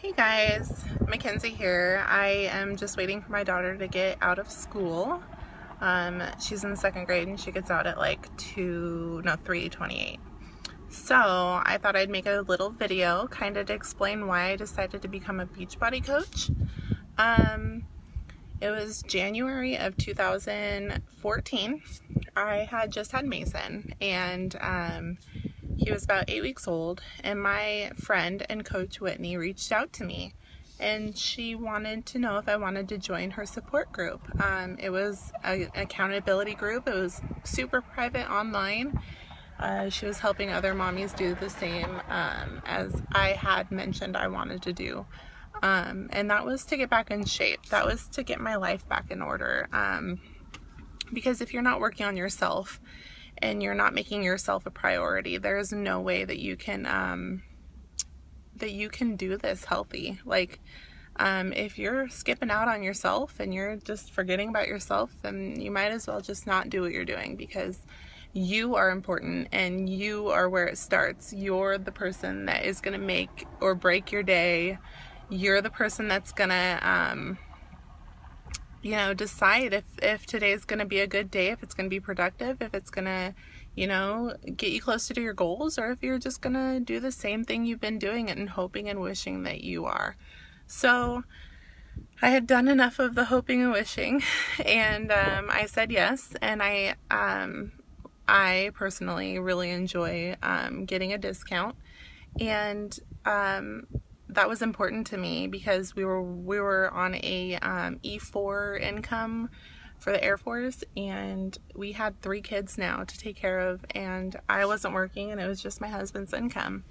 Hey guys, Mackenzie here. I am just waiting for my daughter to get out of school. She's in second grade and she gets out at like 3:28. So I thought I'd make a little video kind of to explain why I decided to become a Beachbody coach. It was January of 2014. I had just had Mason, and he was about 8 weeks old, and my friend and coach Whitney reached out to me, and she wanted to know if I wanted to join her support group. It was an accountability group. It was super private online. She was helping other mommies do the same as I had mentioned I wanted to do. And that was to get back in shape. That was to get my life back in order. Because if you're not working on yourself and you're not making yourself a priority, there's no way that you can do this healthy. Like, if you're skipping out on yourself and you're just forgetting about yourself, then you might as well just not do what you're doing, because you are important and you are where it starts. You're the person that is going to make or break your day. You're the person that's going to decide if today's going to be a good day, if it's going to be productive, if it's going to, get you closer to your goals, or if you're just going to do the same thing you've been doing and hoping and wishing that you are. So I had done enough of the hoping and wishing, and I said yes. And I personally really enjoy getting a discount, and that was important to me because we were on a E4 income for the Air Force, and we had 3 kids now to take care of, and I wasn't working, and it was just my husband's income.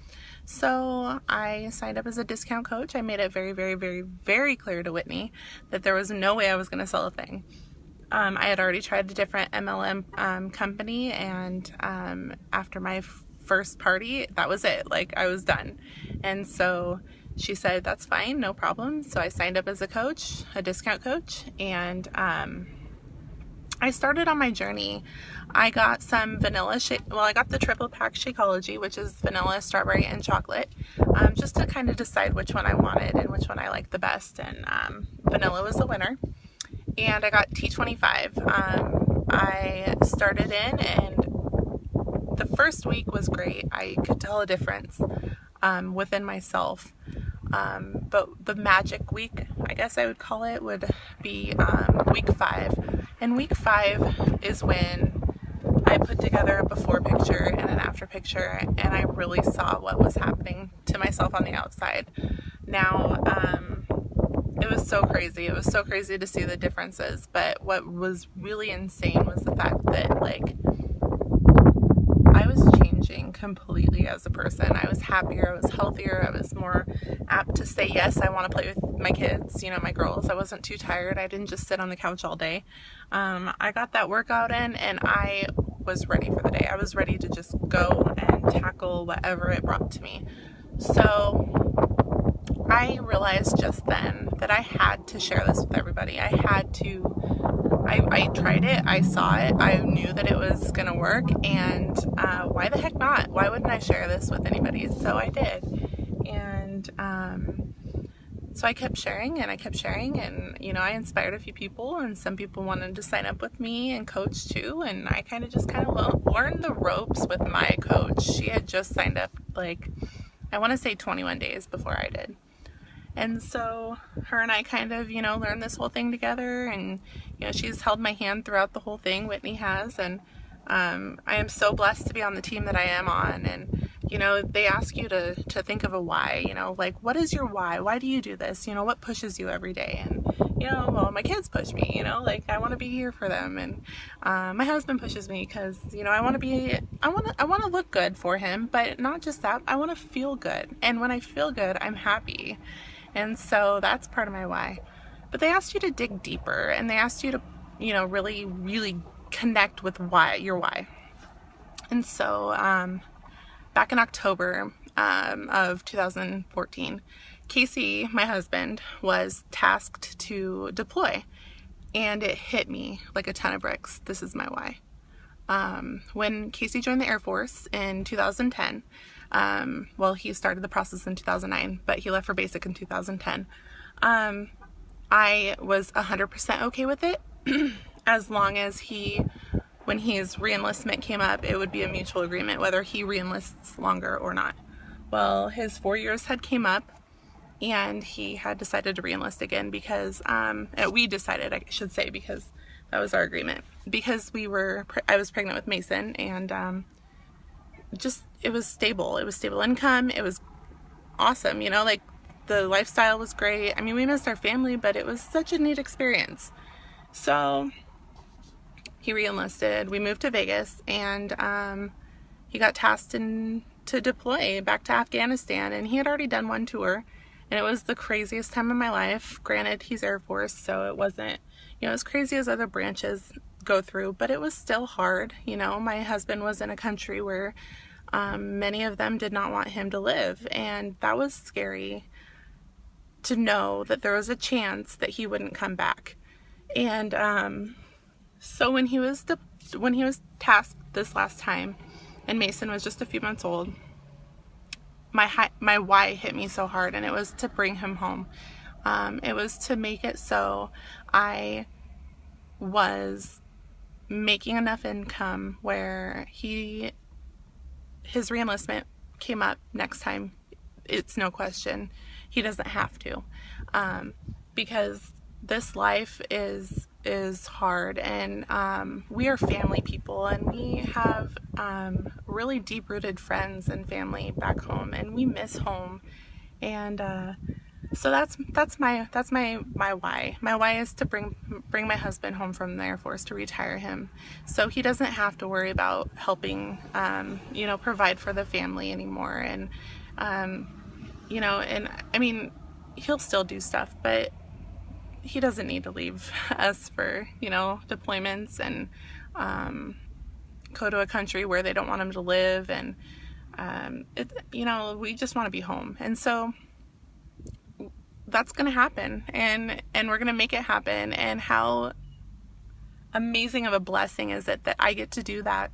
So I signed up as a discount coach. I made it very, very, very, very clear to Whitney that there was no way I was going to sell a thing. I had already tried a different MLM company, and after my first party, that was it. Like, I was done. And so she said, that's fine, no problem. So I signed up as a coach, a discount coach, and I started on my journey. I got some vanilla shake. Well, I got the triple pack Shakeology, which is vanilla, strawberry, and chocolate, just to kind of decide which one I wanted and which one I liked the best. And vanilla was the winner. And I got T25. I started in, and the first week was great. I could tell a difference within myself. But the magic week, I guess I would call it, would be week 5. And week 5 is when I put together a before picture and an after picture, and I really saw what was happening to myself on the outside. Now, it was so crazy. It was so crazy to see the differences. But what was really insane was the fact that, like, I was changing completely as a person. I was happier, I was healthier, I was more apt to say yes, I want to play with my kids, my girls. I wasn't too tired. I didn't just sit on the couch all day. I got that workout in, and I was ready for the day. I was ready to just go and tackle whatever it brought to me. So I realized just then that I had to share this with everybody. I tried it, I saw it, I knew that it was gonna work, and why the heck not? Why wouldn't I share this with anybody? So I did. And so I kept sharing, and and I inspired a few people, and some people wanted to sign up with me and coach too, and I kind of learned the ropes with my coach. She had just signed up, like, I want to say 21 days before I did. And so her and I kind of, learned this whole thing together, and, she's held my hand throughout the whole thing, Whitney has, and I am so blessed to be on the team that I am on. And, they ask you to think of a why, like, what is your why? Why do you do this? What pushes you every day? And, well, my kids push me, like, I want to be here for them. And my husband pushes me because, I want to look good for him, but not just that, I want to feel good. And when I feel good, I'm happy. And so that's part of my why. But they asked you to dig deeper, and they asked you to, really, really connect with your why. And so back in October of 2014, Casey, my husband, was tasked to deploy, and it hit me like a ton of bricks. This is my why. When Casey joined the Air Force in 2010, Well, he started the process in 2009, but he left for basic in 2010. I was 100% okay with it as long as when his reenlistment came up, it would be a mutual agreement whether he reenlists longer or not. Well, his 4 years had came up, and he had decided to reenlist again because we decided, I should say, because that was our agreement, because I was pregnant with Mason, and it was stable. It was stable income. It was awesome, you know, like the lifestyle was great. I mean, we missed our family, but it was such a neat experience. So he reenlisted. We moved to Vegas, and he got tasked to deploy back to Afghanistan, and he had already done one tour, and it was the craziest time of my life. Granted, he's Air Force, so it wasn't, you know, as crazy as other branches go through, but it was still hard. You know, my husband was in a country where many of them did not want him to live, and that was scary to know that there was a chance that he wouldn't come back. And so when he was tasked this last time, and Mason was just a few months old, my why hit me so hard, and it was to bring him home. It was to make it so I was making enough income where his reenlistment came up next time. It's no question. He doesn't have to, because this life is hard, and we are family people, and we have really deep-rooted friends and family back home, and we miss home. And so that's my why. My why is to bring my husband home from the Air Force, to retire him, so he doesn't have to worry about helping you know, provide for the family anymore. And you know, and I mean, he'll still do stuff, but he doesn't need to leave us for, you know, deployments, and go to a country where they don't want him to live. And you know, we just want to be home. And so that's going to happen, and we're going to make it happen. And how amazing of a blessing is it that I get to do that,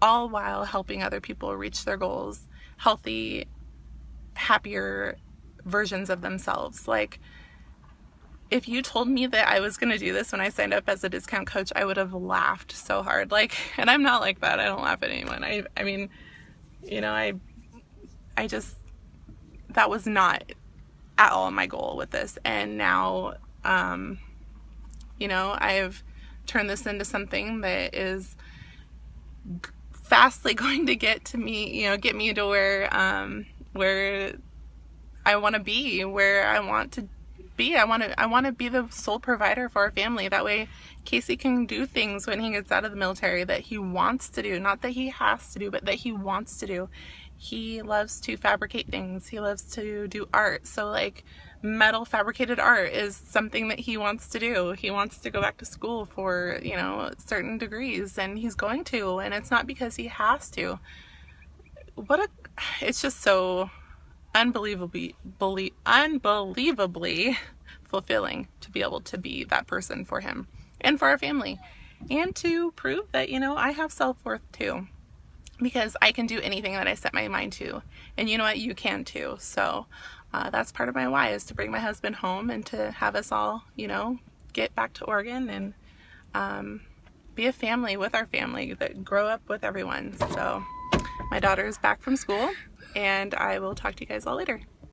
all while helping other people reach their goals, healthy, happier versions of themselves. Like, if you told me that I was going to do this when I signed up as a discount coach, I would have laughed so hard. Like, and I'm not like that. I don't laugh at anyone. I mean, you know, I just, that was not at all my goal with this. And now, you know, I've turned this into something that is fastly going to get me to where I want to be, where I want to be. I want to be the sole provider for our family. That way Casey can do things when he gets out of the military that he wants to do. Not that he has to do, but that he wants to do. He loves to fabricate things. He loves to do art. So like metal fabricated art is something that he wants to do. He wants to go back to school for, you know, certain degrees, and he's going to, and it's not because he has to. It's just so unbelievably fulfilling to be able to be that person for him and for our family, and to prove that, you know, I have self-worth too, because I can do anything that I set my mind to, and you know what, you can too. So that's part of my why, is to bring my husband home and to have us all, you know, get back to Oregon and be a family with our family, that grow up with everyone. So my daughter is back from school, and I will talk to you guys all later.